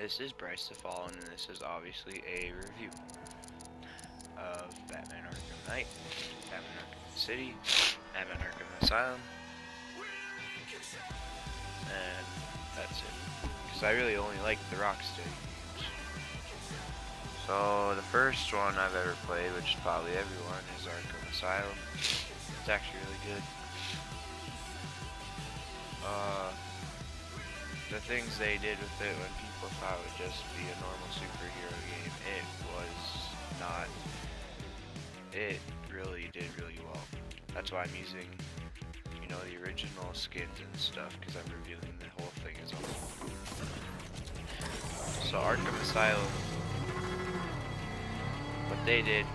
This is Bryce the Fallen, and this is obviously a review of Batman Arkham Knight, Batman Arkham City, Batman Arkham Asylum, and that's it. Because I really only like the Rocksteady games. So the first one I've ever played, which is probably everyone, is Arkham Asylum. It's actually really good. The things they did with it when people thought it would just be a normal superhero game, it was not. It really did really well. That's why I'm using, the original skins and stuff, because I'm reviewing the whole thing as a whole. So Arkham Asylum, what they did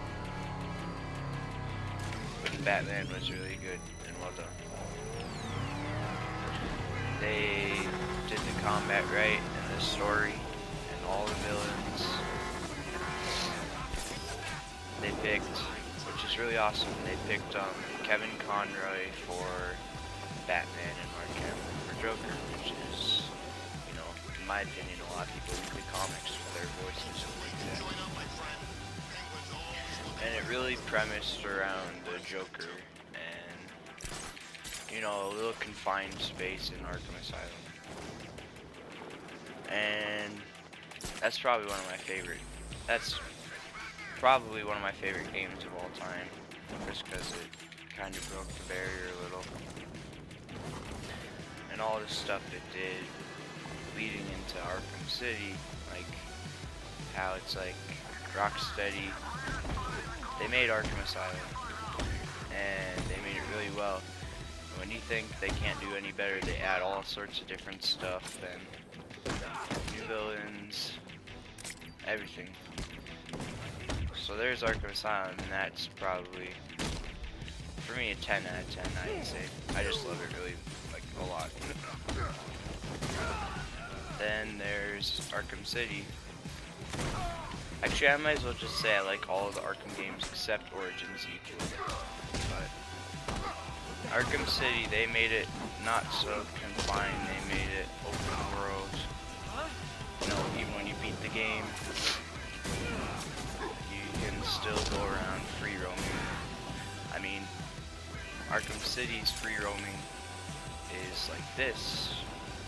with Batman was really good and well done. They did the combat right and the story and all the villains they picked, which is really awesome. They picked Kevin Conroy for Batman and Mark Hamill for Joker, which is, in my opinion, a lot of people read the comics for their voices and like that. And it really premised around the Joker and, a little confined space in Arkham Asylum. And that's probably one of my favorite. That's probably one of my favorite games of all time, just because it kind of broke the barrier a little. And all the stuff it did leading into Arkham City, like how it's like Rocksteady, they made Arkham Asylum, and they made it really well. When you think they can't do any better, they add all sorts of different stuff and new villains, everything. So there's Arkham Asylum, and that's probably, for me, a 10 out of 10, I'd say. I just love it really, a lot. Then there's Arkham City. Actually, I might as well just say I like all of the Arkham games except Origins equally. But Arkham City, they made it not so confined, they made it open world. Even when you beat the game, you can still go around free roaming. I mean, Arkham City's free roaming is like this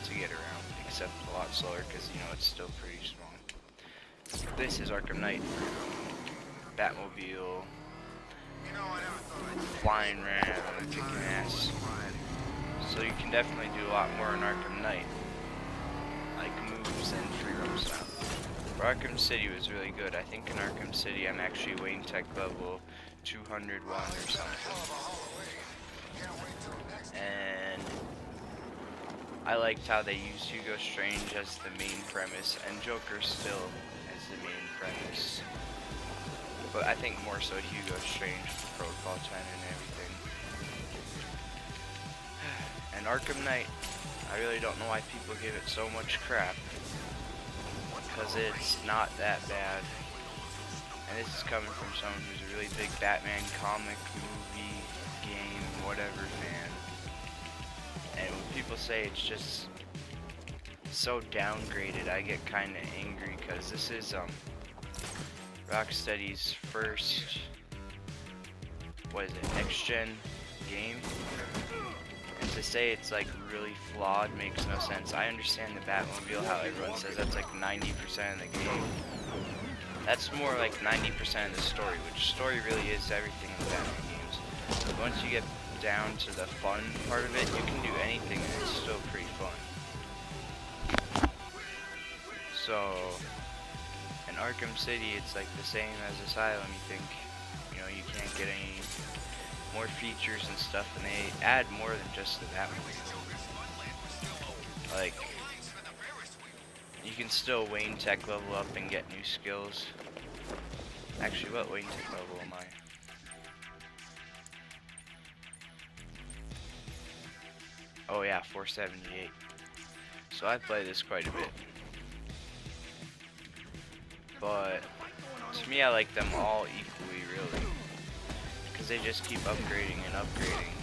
to get around, except a lot slower because, it's still pretty small. This is Arkham Knight. Batmobile. Flying around, kicking ass. So you can definitely do a lot more in Arkham Knight, like moves and free roam style. Arkham City was really good. I think in Arkham City I'm actually Wayne Tech level 201 or something. And I liked how they used Hugo Strange as the main premise and Joker still as the main premise. But I think more so Hugo Strange with Protocol 10 and everything. And Arkham Knight, I really don't know why people give it so much crap. Because it's not that bad. And this is coming from someone who's a really big Batman comic, movie, game, whatever fan. And when people say it's just so downgraded, I get kind of angry because this is Rocksteady's first, next-gen game. And to say it's really flawed makes no sense. I understand the Batmobile, how everyone says that's 90% of the game. That's more 90% of the story, which story really is everything in the Batman games. But once you get down to the fun part of it, you can do anything and it's still pretty fun. So in Arkham City, it's the same as Asylum. You think, you can't get any more features and stuff, and they add more than just the Batmobile. You can still Wayne Tech level up and get new skills. Actually, what Wayne Tech level am I? Oh yeah, 478. So I play this quite a bit. But to me, I like them all equally, really, because they just keep upgrading and upgrading.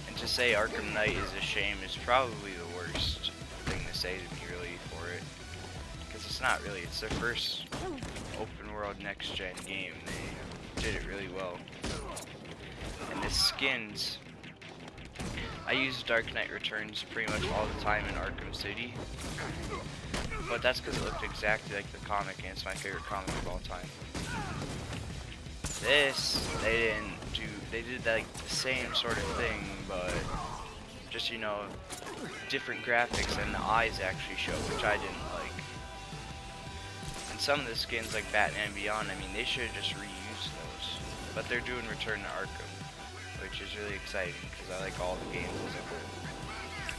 And to say Arkham Knight is a shame is probably the worst thing to say to me, really, for it. it's not really. It's their first open world next gen game. They did it really well. And the skins, I use Dark Knight Returns pretty much all the time in Arkham City, but that's because it looked exactly like the comic, and it's my favorite comic of all time. This, they didn't do, they did like the same sort of thing, but just, you know, different graphics, and the eyes actually show, which I didn't like. And some of the skins like Batman Beyond, I mean, they should have just reused those, but they're doing Return to Arkham, which is really exciting because I like all the games as a whole.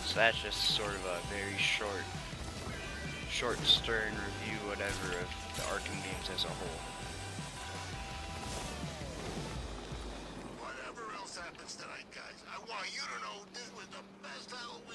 So that's just sort of a very short, stern review, whatever, of the Arkham games as a whole. Whatever else happens tonight, guys, I want you to know this was the best Halloween